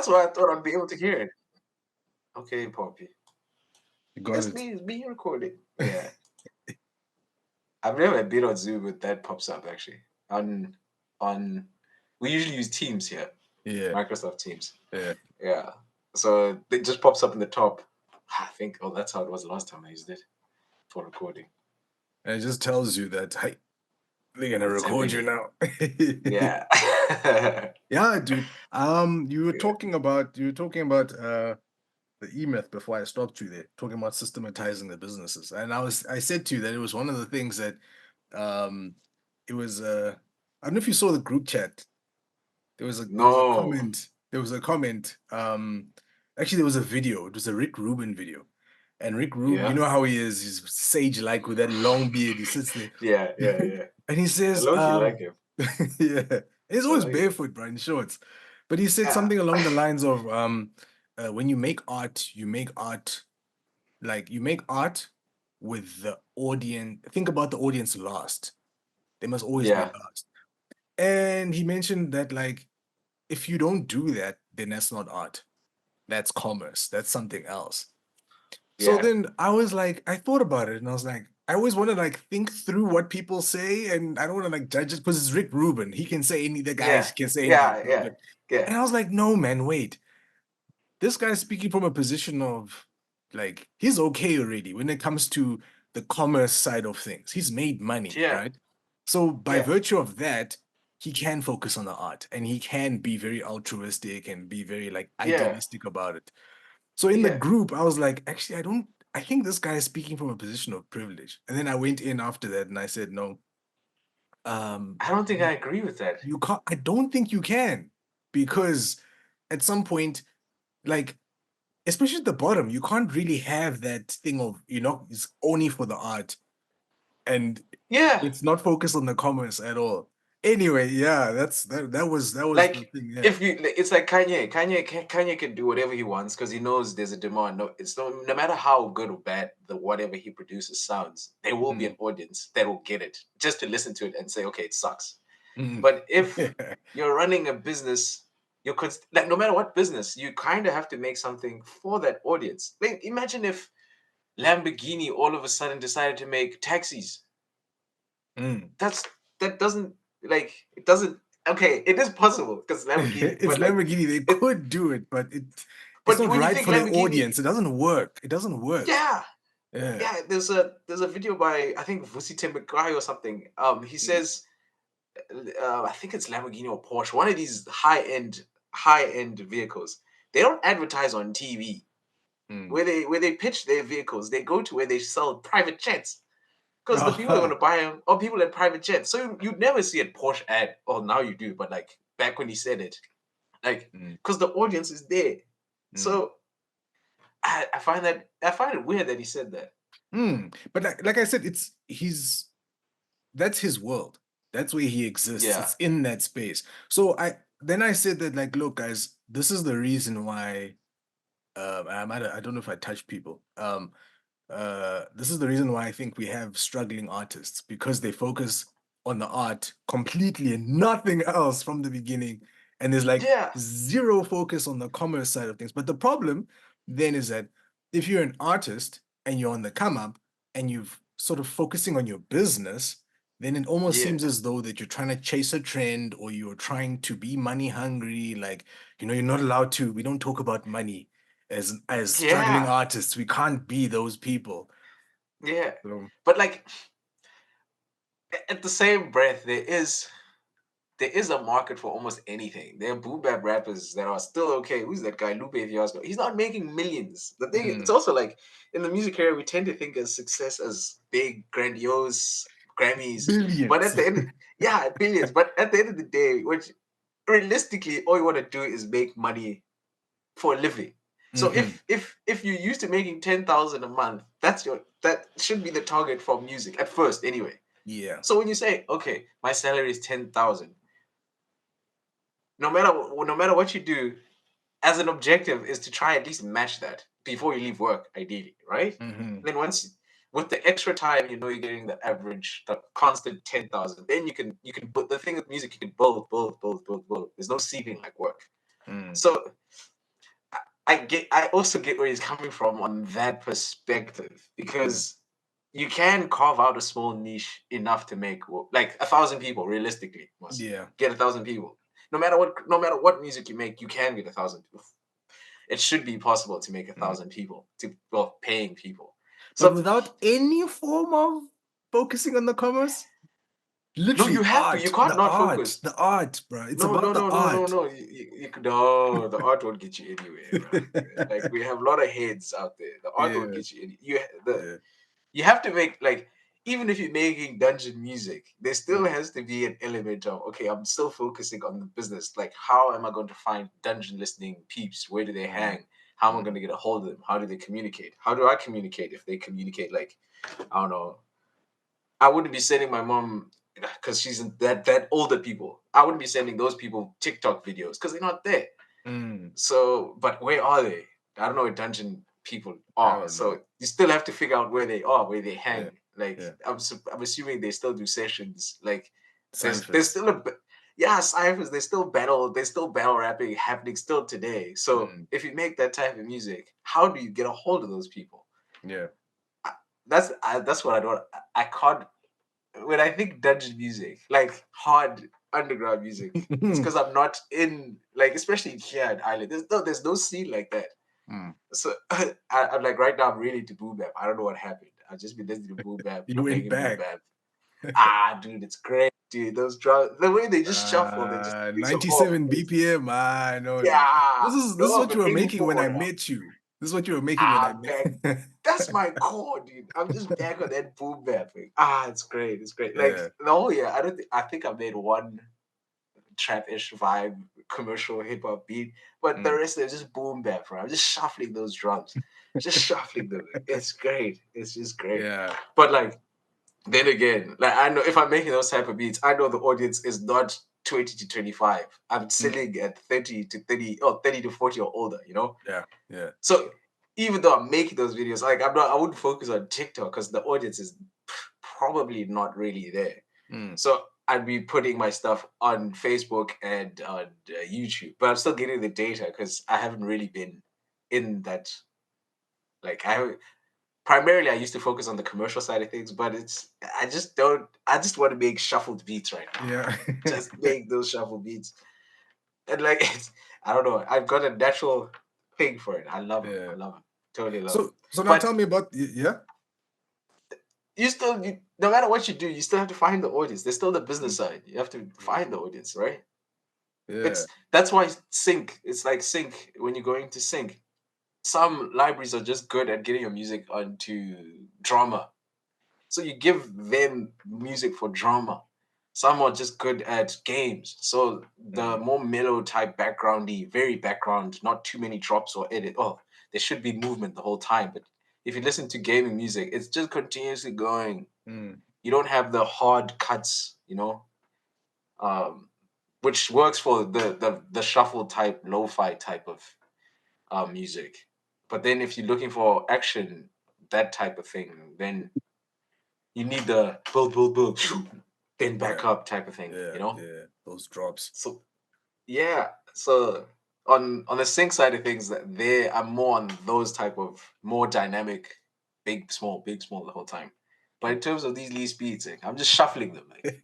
That's why I thought I'd be able to hear it. Okay, Poppy. You got It's it. me recording. Yeah. I've never been on Zoom with that pops up actually. On we usually use Teams here, Yeah, Microsoft Teams. yeah. Yeah. So it just pops up in the top. I think that's how it was the last time I used it for recording. And it just tells you that, hey, they're gonna It's record you happening. now. Yeah. Yeah, dude. You were Yeah. talking about the E-myth before I stopped you there, talking about systematizing the businesses. And I said to you that it was one of the things that um it was I don't know if you saw the group chat. There was a No. comment. There was a comment. Actually there was a video. It was a Rick Rubin video. And Rick Rubin, you Yeah. know how he is, he's sage-like with that long beard. He sits there. Yeah. Yeah. Yeah. And he I says, low-key like him. yeah, he's I always like him. barefoot, bro, in shorts. But he said Yeah. something along the lines of, when you make art, you make art with the audience. Think about the audience last. They must always be Yeah. last. And he mentioned that, like, if you don't do that, then that's not art. That's commerce. That's something else. So Yeah. then I was like, I thought about it and I was like, I always want to like think through what people say and I don't want to like judge it because it's Rick Rubin. He can say the Yeah. guys can say anything, Yeah. bro. Yeah. But Yeah. and I was like, no, man, wait. This guy's speaking from a position of like he's okay already when it comes to the commerce side of things. He's made money, Yeah. right? So by Yeah. virtue of that, he can focus on the art and he can be very altruistic and be very like Yeah. idealistic about it. So in the Yeah. group, I was like, actually, I think this guy is speaking from a position of privilege. And then I went in after that and I said, no, um, I don't think I agree with that. you can't, I don't think you can, because at some point, like, especially at the bottom, you can't really have that thing of, it's only for the art and Yeah. it's not focused on the commerce at all. Anyway, yeah, that was the Like thing. Yeah. if you, it's like Kanye. Kanye can do whatever he wants because he knows there's a demand. No, it's no matter how good or bad the whatever he produces sounds, there will be Mm, an audience that will get it just to listen to it and say, okay, it sucks. mm. But if you're running a business, like no matter what business, you kind of have to make something for that audience. Like imagine if Lamborghini all of a sudden decided to make taxis. Mm. That's that doesn't like it doesn't okay, it is possible because Lamborghini, It's but like Lamborghini. They it could do it, but it's but not when you right think for their Lamborghini, audience. It doesn't work. It doesn't work. yeah, Yeah. yeah, there's a video by I think Vusi Tembekrai or something. He Mm, says I think it's Lamborghini or Porsche, one of these high end vehicles. They don't advertise on TV. mm. Where they pitch their vehicles, they go to where they sell private jets. Because the people that want Aha. to buy them are people at private jets. So you'd never see a Porsche ad. Oh, now you do, but like back when he said it, like Mm, because the audience is there. mm, So I find it weird that he said that. mm. But like I said, that's hhis world. That's where he exists. Yeah, It's in that space. So I said that, like, look, guys, this is the reason why I don't know if I touch people. This is the reason why I think we have struggling artists because they focus on the art completely and nothing else from the beginning. And there's like yeah, zero focus on the commerce side of things. But the problem then is that if you're an artist and you're on the come up and you've sort of focusing on your business, then it almost yeah, seems as though that you're trying to chase a trend or you're trying to be money hungry. Like, you're not allowed to, we don't talk about money as struggling yeah, artists. We can't be those people. yeah. So, But like at the same breath, there is a market for almost anything. There are boom bap rappers that are still okay. Who's that guy, Lupe Fiasco? He's not making millions. The thing, it's mm, also like in the music area, we tend to think of success as big, grandiose Grammys. But billions. at the end, yeah, billions. But at the end of the day, which realistically, all you want to do is make money for a living. So Hmm. if you're used to making 10,000 a month, that should be the target for music at first, anyway. Yeah. So when you say, okay, my salary is 10,000, no matter what you do, as an objective is to try at least match that before you leave work, ideally, right? Hmm. Then once with the extra time, you're getting the average, the constant 10,000. Then you can. But the thing with music, you can build. There's no ceiling like work. Mm. So I also get where he's coming from on that perspective Yeah. because you can carve out a small niche enough to make like 1,000 people realistically must Yeah. get 1,000 people. No matter what music you make, you can get 1,000 people. It should be possible to make a Mm. thousand people to well paying people. But So without any form of focusing on the commerce, no, you literally have to. You art, can't not focus. the art, bro. It's No, about no, the no, no, no, art. no. No, the art won't get you anywhere, bro. Like we have a lot of heads out there. The art won't Yeah. get you any. The Yeah. you have to make like even if you're making dungeon music, there still Mm. has to be an element of okay, I'm still focusing on the business. Like how am I going to find dungeon listening peeps? Where do they Mm. hang? How am I Mm. going to get a hold of them? How do they communicate? How do I communicate if they communicate like I don't know. I wouldn't be sending my mom because she's in that older people. I wouldn't be sending those people TikTok videos because they're not there. Mm. So, but where are they? I don't know where dungeon people I are. don't know. So you still have to figure out where they are, where they Yeah. hang. Like Yeah. I'm assuming they still do sessions. Like there's Ciphers. still yeah ciphers. There's still battle rapping happening still today. So Mm. if you make that type of music, how do you get a hold of those people? Yeah. I, that's what I don't. I can't when I think dungeon music, like hard underground music, it's because I'm not in like especially here in Ireland. There's no scene like that. Mm. So I'm like right now I'm really into boom bap. I don't know what happened. I've just been listening to boom bap. You I'm went making boom back. bap. Dude, it's great, dude. Those drums, the way they just shuffle, they just make some 97 BPM. I know this. yeah. This is No, what you but were making when I 84 now. met you. This is what you were making when I Back. met. That's my core, dude. I'm just back on that boom bap thing. It's great. It's great. Like Yeah. the whole year, I don't think I think I made one trap-ish vibe commercial hip hop beat, but the Mm. rest is just boom bap, bro. I'm just shuffling those drums, just shuffling them. It's great. It's just great. Yeah. But like then again, like I know if I'm making those type of beats, I know the audience is not 20 to 25. I'm Mm. selling at 30 to 30 or 30 to 40 or older, you know? Yeah. Yeah. So even though I'm making those videos, like I wouldn't focus on TikTok because the audience is probably not really there. Mm. So I'd be putting my stuff on Facebook and on YouTube, but I'm still getting the data because I haven't really been in that. Like primarily I used to focus on the commercial side of things, but I just don't. I just want to make shuffled beats right now. Yeah. Just make those shuffled beats, and like I don't know. I've got a natural thing for it. I love them. I Yeah. love them. Totally love them. So now But tell me about yeah. no matter what you do, you still have to find the audience. There's still the business Mm. side. You have to Mm. find the audience, right? Yeah. That's why sync. It's like sync when you're going to sync. Some libraries are just good at getting your music onto drama. So you give them music for drama. Some are just good at games. So the Mm. more mellow type backgroundy, very background, not too many drops or edit. Oh, there should be movement the whole time. But if you listen to gaming music, it's just continuously going. Mm. You don't have the hard cuts, um, which works for the shuffle type, lo-fi type of music. But then if you're looking for action, that type of thing, then you need the build, then back Yeah. up type of thing, Yeah. you know? Yeah. Those drops. So yeah. So on the sync side of things, that there I'm more on those type of more dynamic, big, small the whole time. But in terms of these least beats, like, I'm just shuffling them. Like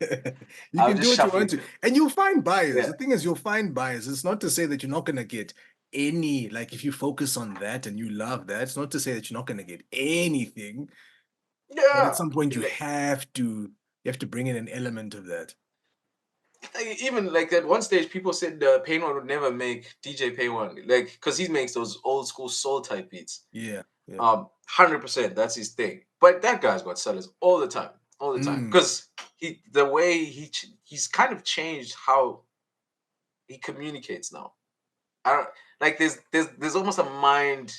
You I'm can do just what you want shuffling to, them. and you'll find buyers. Yeah. The thing is, you'll find buyers. It's not to say that you're not gonna get any, like if you focus on that and you love that, it's not to say that you're not gonna get anything, but at Yeah. some point you have to bring in an element of that. Like, even like at one stage, people said Pain One would never make DJ Pain One, like because he makes those old school soul type beats. Yeah, yeah. 100%, that's his thing. But that guy's got sellers all the time, Mm, because the way he's kind of changed how he communicates now. I don't like there's almost a mind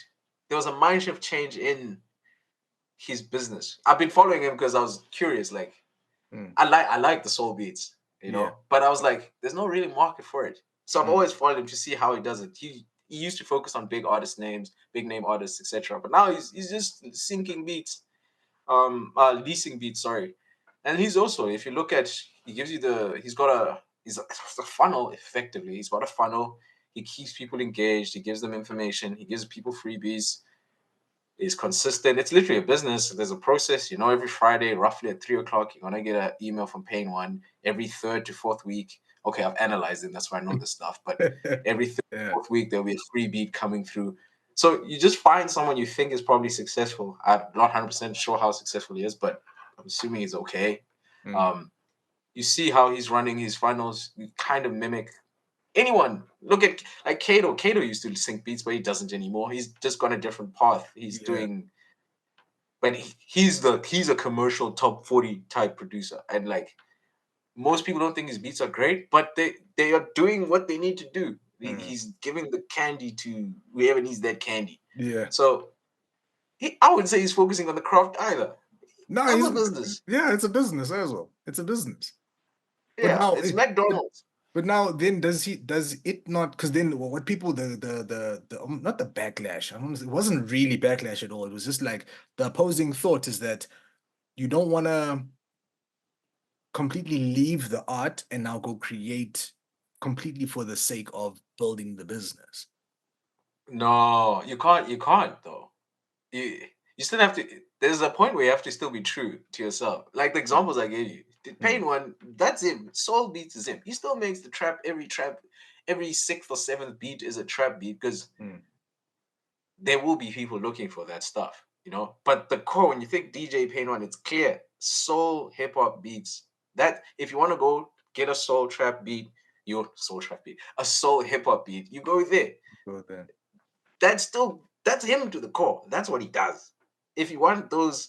there was a mind shift change in his business. I've been following him because I was curious, like mm, I like the soul beats, yeah. but I was like, there's no really market for it. So I've Mm, always followed him to see how he does it. He used to focus on big artist names, big name artists, etc. But now he's just syncing beats, leasing beats, sorry. And he's also, if you look at, he gives you he's got a funnel effectively. He's got a funnel. He keeps people engaged. He gives them information. He gives people freebies. Is consistent. It's literally a business. There's a process. You know, every Friday, roughly at 3 o'clock, you're gonna get an email from Payne One. Every third to fourth week. Okay, I've analyzed it. That's why I know this stuff. But every third to Yeah. fourth week, there'll be a free beat coming through. So you just find someone you think is probably successful. I'm not 100% sure how successful he is, but I'm assuming he's okay. Mm. Um, you see how he's running his funnels. You kind of mimic anyone. Look at like Kato. Kato used to sync beats, but he doesn't anymore. He's just gone a different path. He's Yeah. doing, but he's a commercial top 40 type producer, and like most people don't think his beats are great, but they are doing what they need to do. Mm. He's giving the candy to whoever needs that candy. Yeah. So I wouldn't say he's focusing on the craft either. No, That's he's a business. yeah, it's a business as well. It's a business. But Yeah, now, it's but McDonald's. now then does it not? Because then what people the not the backlash. It wasn't really backlash at all. It was just like the opposing thought is that you don't want to completely leave the art and now go create completely for the sake of building the business. No, you can't. You can't though. You you still have to. There's a point where you have to still be true to yourself. Like the Mm, examples I gave you. The mm, Pain One, that's him. Soul Beats is him. He still makes the trap. Every sixth or seventh beat is a trap beat because mm, there will be people looking for that stuff, you know. But the core, when you think DJ Pain One, it's clear soul hip hop beats. That if you want to go get a soul trap beat, your soul trap beat, a soul hip hop beat, you go there. go there. That's him to the core. That's what he does. If you want those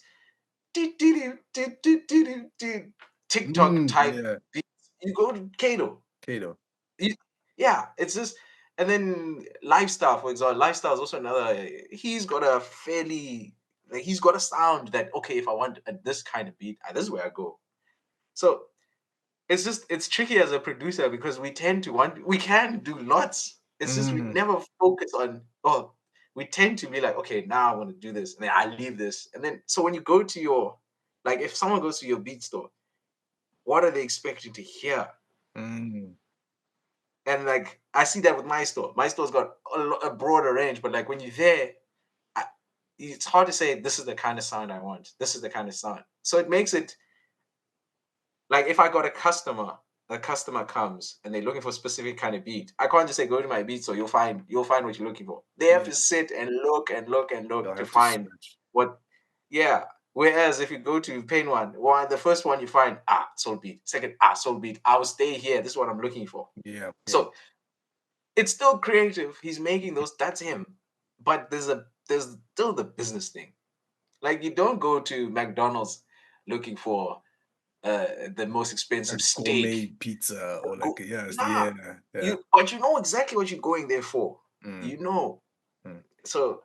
TikTok type Yeah, beats, you go to Kato. Kato. You- yeah, it's just, and then lifestyle, for example, lifestyle is also another. He's got a fairly like he's got a sound that okay, if I want this kind of beat, this is where I go. So it's tricky as a producer because we can do lots. It's just we Mm, never focus on we tend to be like, okay, now I want to do this, and then I leave this. And then so when you go to your like if someone goes to your beat store, what are they expecting to hear? mm, And like I see that with my store. My store's got a broader range, but like when you're there, I, it's hard to say this is the kind of sound I want. This is the kind of sound. So it makes it like if I got a customer comes and they're looking for a specific kind of beat, I can't just say go to my beat, so you'll find what you're looking for. They have yeah, to sit and look and look and they'll look to have to find search. what. Yeah. Whereas if you go to Pain One, the first one you find soul beat, second soul beat. I will stay here. This is what I'm looking for. Yeah, yeah. So it's still creative. He's making those. That's him. But there's still the business thing. Like you don't go to McDonald's looking for the most A expensive steak. gourmet pizza or like Go, yes, nah, yeah, yeah. but you know exactly what you're going there for. Mm, You know. mm. So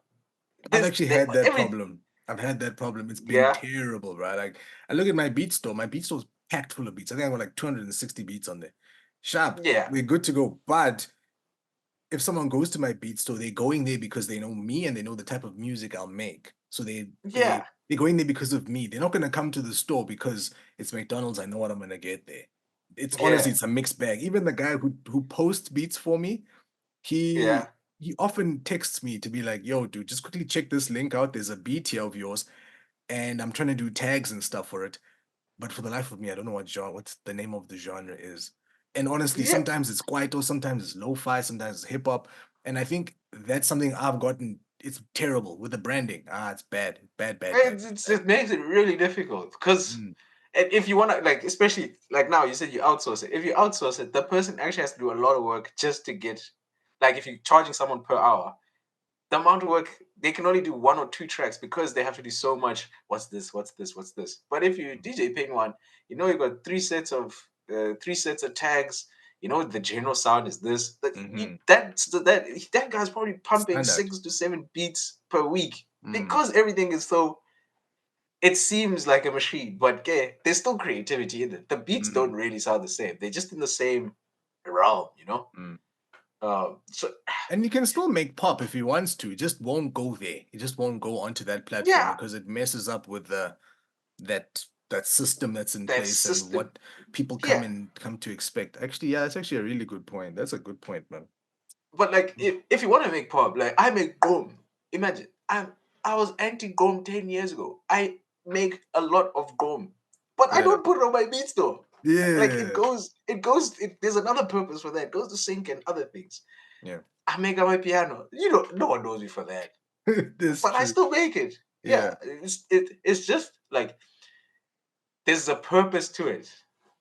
I've this actually had that every problem. I've had that problem. It's been yeah terrible, right? Like I look at my beat store. My beat store's packed full of beats. I think I got like 260 beats on there. Sharp. yeah We're good to go. But if someone goes to my beat store, they're going there because they know me and they know the type of music I'll make. So yeah they're going there because of me. They're not gonna come to the store because it's McDonald's. I know what I'm gonna get there. It's honestly yeah it's a mixed bag. Even the guy who posts beats for me, he yeah. he often texts me to be like, "Yo, dude, just quickly check this link out. There's a beat here of yours, and I'm trying to do tags and stuff for it. But for the life of me, I don't know what's the name of the genre is. And honestly, Yeah, sometimes it's kwaito, sometimes it's lo-fi, sometimes it's hip hop. And I think that's something I've gotten. It's terrible with the branding. It's bad, bad, bad, bad, bad. it makes it really difficult because Mm, if you want to like especially like now you said you outsource it. If you outsource it, the person actually has to do a lot of work just to get like if you're charging someone per hour, the amount of work they can only do one or two tracks because they have to do so much. What's this? What's this? What's this? But if you DJ Ping One, you know you got three sets of tags. You know the general sound is this. mm-hmm. That guy's probably pumping Standard. 6 to 7 beats per week Mm, because everything is so. It seems like a machine, but yeah, there's still creativity in it. The beats don't mm, really sound the same. They're just in the same realm, you know. mm. So And you can still make pop if he wants to. It just won't go there. It just won't go onto that platform yeah, because it messes up with that system that's in that place and system. what people Yeah, come to expect. Actually, yeah, that's actually a really good point. That's a good point, man. But like, if you want to make pop, like I make gom. Imagine, I was anti gom 10 years ago. I make a lot of gom, but I Yeah. don't put it on my beats though. Like Yeah. there's another purpose for that. It goes to sync and other things. Yeah. I make on my piano. You know, no one knows me for that, That's but I true. still make it. Yeah, Yeah. it's just like there's a purpose to it.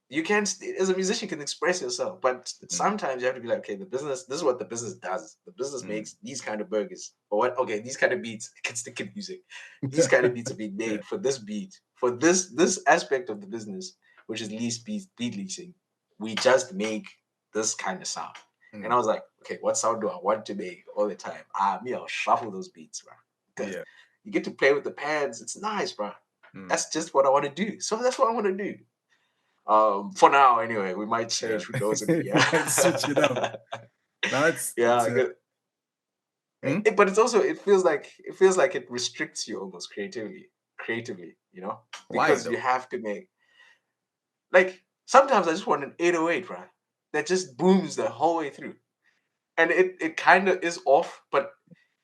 You can, as a musician, can express yourself, but Mm, sometimes you have to be like, okay, the business. This is what the business does. The business mm. makes these kind of burgers, or what? Okay, these kind of beats. I can stick in music. These kind of beats are being Yeah. made for this beat, for this aspect of the business, which is beat leasing. We just make this kind of sound. And I Mm, was like, okay, what sound do I want to make all the time? Me, I'll shuffle those beats, bro. Because yeah. you get to play with the pads. It's nice, bro. Mm, That's just what I want to do. So that's what I want to do. For now, anyway, we might yeah. change. Who knows in a year? Might switch it up. Now it's Yeah, hmm? but it's also it feels like it restricts you almost creatively, Why because you though? have to make like sometimes I just want an 808, right? That just booms the whole way through, and it kind of is off, but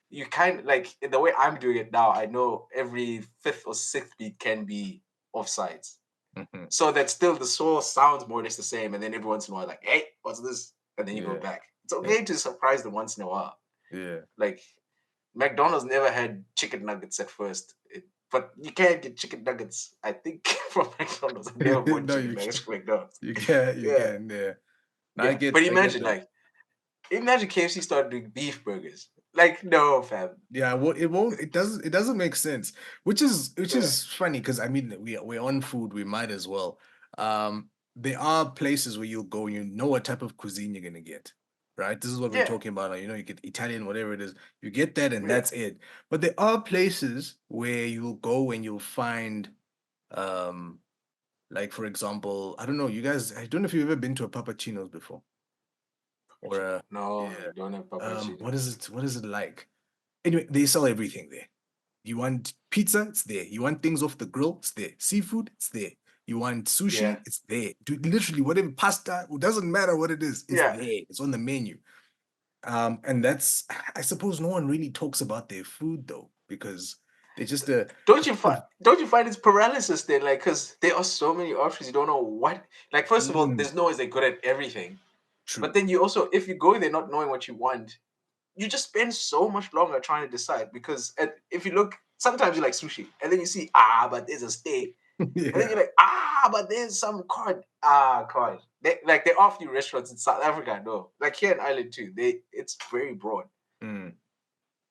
you kind of like in the way I'm doing it now. I know every fifth or sixth beat can be offsides. Hmm. So that still the source sounds more or less the same, and then every once in a while, like, hey, what's this? And then you go Yeah. back. It's Yeah. okay to surprise them once in a while. Yeah. Like McDonald's never had chicken nuggets at first, but you can't get chicken nuggets. I think from McDonald's. I never bought No, chicken nuggets from McDonald's. you can't. You Yeah, can. Yeah. No, yeah. But I get that. imagine KFC started doing beef burgers. Like, no, fam. Yeah, well, it won't. It doesn't make sense. Which Yeah, is funny because I mean we're on food. We might as well. There are places where you'll go and you know what type of cuisine you're gonna get. Right. This is what we're yeah, talking about. You know, you get Italian, whatever it is. You get that, and yeah, that's it. But there are places where you'll go and you'll find, um, like for example, I don't know. You guys, I don't know if you've ever been to a Papacino's before or Puppuccino. a No, yeah. we don't have puppuccino. What is it? What is it like? Anyway, they sell everything there. You want pizza? It's there. You want things off the grill? It's there. Seafood? It's there. You want Yeah, sushi? It's there. Dude, literally, whatever pasta, it doesn't matter what it is, it's yeah. there. It's on the menu. And that's, I suppose, no one really talks about their food though, because they're just Don't you find it's paralysis then? Like, because there are so many options, you don't know what. Like, first of all, mm, there's no ways they're good at everything. But true. then you also, if you go there not knowing what you want, you just spend so much longer trying to decide. Because if you look, sometimes you like sushi, and then you see, but there's a steak, and then Yeah. you're like, but there's some cod, cod. They offer you restaurants in South Africa, no, like here in Ireland too. It's very broad. Mm.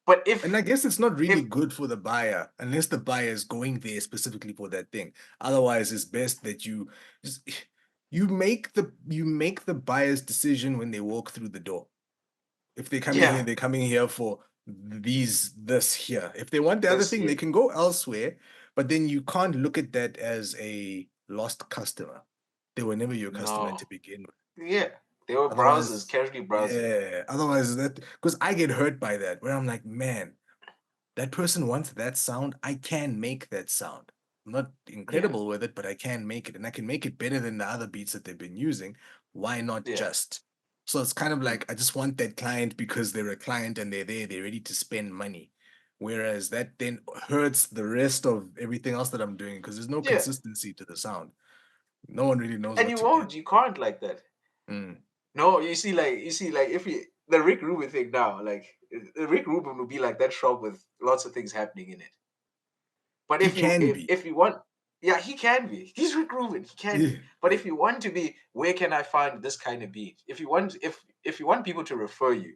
But And I guess it's not really if good for the buyer unless the buyer is going there specifically for that thing. Otherwise, it's best that you just you make the buyer's decision when they walk through the door. If they're coming here, yeah, they're coming here for this here. If they want the other this thing, they year, can go elsewhere, but then you can't look at that as a lost customer. They were never your customer no. to begin with. Yeah, they were browsers, Otherwise, casually browsing. yeah. Otherwise, that because I get hurt by that, where I'm like, man, that person wants that sound. I can make that sound. I'm not Yeah, incredible with it, but I can make it, and I can make it better than the other beats that they've been using. Why not yeah. just? So it's kind of Mm. like I just want that client because they're a client and they're there, they're ready to spend money. Whereas that then hurts the rest of everything else that I'm doing because there's no Yeah, consistency to the sound. No one really knows and what to get. you can't like that. Mm. No, you see, like if you the Rick Rubin thing now, like the Rick Rubin would be like that shop with lots of things happening in it. But He can be. if you want, yeah, he can be. He's Rick Rubin. He can Yeah, be. But yeah. if you want to be, where can I find this kind of beat? If you want people to refer you,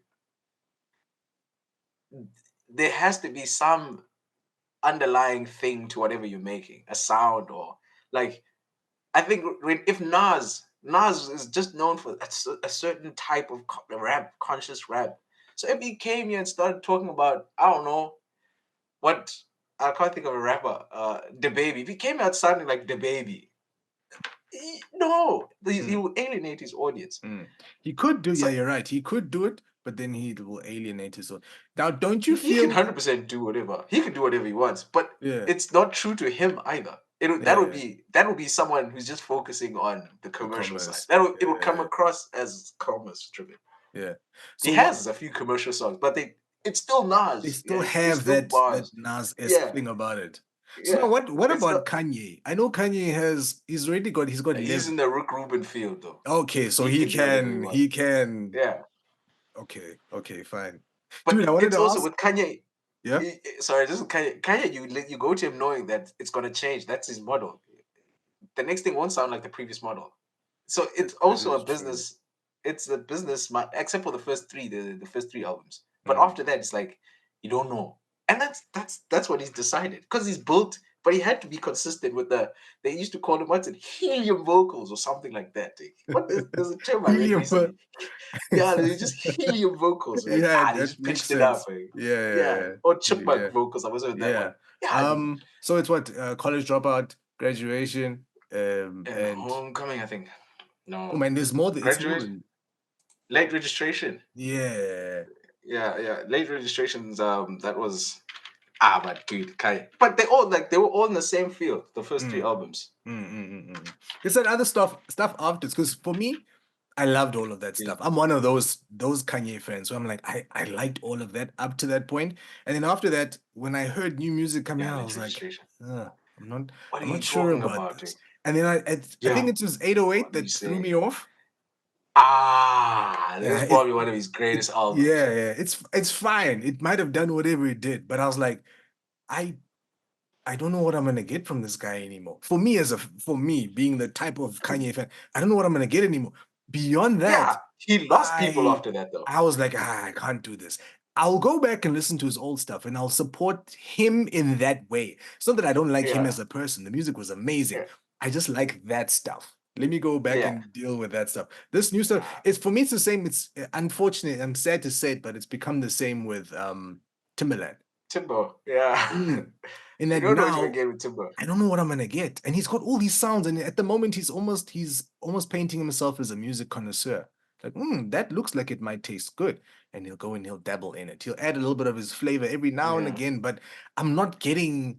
there has to be some underlying thing to whatever you're making, a sound or like I think if Nas is just known for a certain type of rap, conscious rap. So if he came here and started talking about I don't know what I can't think of a rapper, the baby. If he came out sounding like the baby, no, he Mm, will alienate his audience. mm. He could do, yeah, So you're right. He could do it, but then he will alienate his own. Now, don't you he can feel? 100% do whatever he can do whatever he wants, but Yeah, it's not true to him either. yeah, That would be someone who's just focusing on the the commercial side. commerce. It would come Yeah, across as commerce driven. Yeah. He So what has a few commercial songs, but it's still they Nas. still Yeah, it's have still that bars. Nas-esque Yeah, thing about it. So now yeah. what It's not. about Kanye? I know Kanye he's got He's in level. the Rick Rubin field though. Okay, so He can do whatever he wants. he can Yeah, okay, okay, fine. Dude, but I wanted it's to also ask. with Kanye. Yeah? Sorry, just Kanye. Kanye, you go to him knowing that it's gonna change. That's his model. The next thing won't sound like the previous model. So it's That also is a true. business. It's a business, except for the first three, the first three albums. But Mm. after that, it's like you don't know, and that's what he's decided because he's built. But he had to be consistent with the. They used to call him what's it, helium vocals or something like that. What is there's a term I read Helium. recently. Yeah, they just helium vocals. Like Yeah, they that just makes pitched it up. sense. Yeah, yeah, Yeah, yeah. or Yeah. chipmunk vocals. I was with that one. Yeah. Yeah, dude. So it's what college dropout, graduation, And and homecoming, I think. oh No, man, there's more. It's more graduate, than late registration. yeah. Yeah, yeah. Late registrations. That was but dude, Kai. But they were all in the same field. The first three Mm, albums. There's that other stuff after because for me, I loved all of that Yeah, stuff. I'm one of those Kanye fans. So I'm like, I liked all of that up to that point. And then after that, when I heard new music coming yeah. out, I Late was like, registration. uh, I'm not What are I'm you not sure talking about about, dude? this. And then I think Yeah. it was 808 What are you that threw me saying? off. This Yeah, is probably one of his greatest albums. yeah. It's fine. It might have done whatever it did, but I was like, I I don't know what I'm gonna get from this guy anymore. For me, being the type of Kanye fan, I don't know what I'm gonna get anymore. Beyond that, Yeah, he lost people I after that though. I was like, I can't do this. I'll go back and listen to his old stuff and I'll support him in that way. It's not that I don't like him Yeah, as a person. The music was amazing. yeah, I just like that stuff. Let me go back yeah. and deal with that stuff. This new stuff, Nah, it's for me, it's the same. It's unfortunate. I'm sad to say it, but it's become the same with Timberland. Timbo. Yeah. Mm. In You that don't know what you're gonna now get with Timbo. I don't know what I'm gonna get. And he's got all these sounds, and at the moment he's almost painting himself as a music connoisseur. Like, that looks like it might taste good. And he'll go and he'll dabble in it. He'll add a little bit of his flavor every now and Yeah, again, but I'm not getting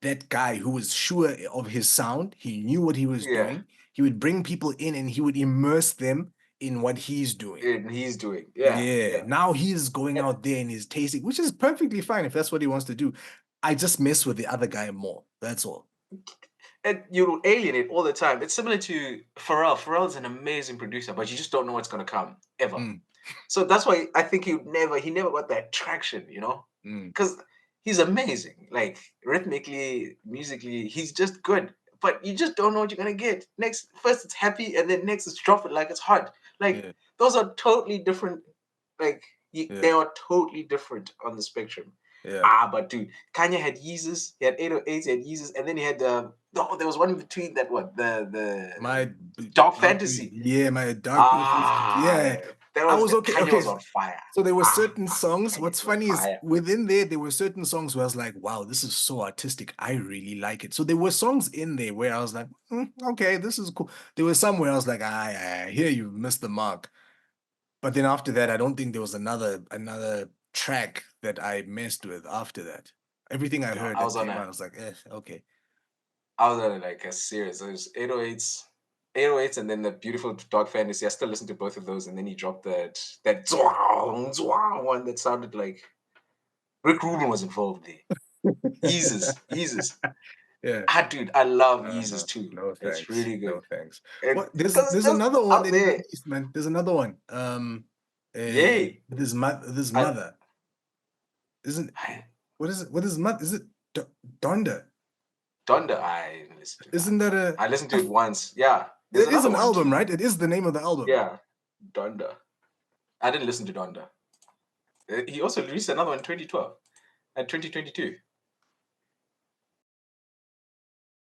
that guy who was sure of his sound. He knew what he was yeah. doing. He would bring people in and he would immerse them in what he's doing. And he's doing. Yeah, Yeah, yeah. now he's going And, out there and he's tasting, which is perfectly fine if that's what he wants to do. I just mess with the other guy more. That's all. and you alienate all the time. It's similar to Pharrell. Pharrell's an amazing producer, but you just don't know what's gonna come ever. Mm, So that's why I think he never got that traction, mm. because he's amazing. Like rhythmically, musically, he's just good. But you just don't know what you're gonna get. Next, first it's happy, and then next it's drop it like it's hot. Like Yeah, those are totally different. Like they yeah, are totally different on the spectrum. yeah. But dude, Kanye had Yeezus, he had 808s, he had Yeezus, and then he had no, there was one in between that one, the Dark Fantasy. My darkness is yeah. That I was was okay. Kanye Okay, was on fire. so there were certain songs. Kanye What's was on funny is fire. within there were certain songs where I was like, wow, this is so artistic. I really like it. So there were songs in there where I was like, okay, this is cool. There were some where I was like, here you missed the mark. But then after that, I don't think there was another track that I messed with after that. Everything I No, heard that came out, I was like, okay. I was on like a series. It was 808s, 808s, and then the beautiful Dark Fantasy. I still listen to both of those, and then he dropped that zwang, zwang one that sounded like Rick Rubin was involved there. Yeezus. Yeah. Dude, I love Yeezus too. No It's thanks. really good. No thanks. What Because it's there's just another one out that he there. released, man. There's another one. Yay. With his I, mother. Isn't I what is it? What is mother? Is it Donda? Donda, I didn't listen to that. Isn't that a I listened to I it once. Yeah. There's it is another an one album, too. right? It is the name of the album. Yeah. Donda. I didn't listen to Donda. He also released another one in 2012 and 2022.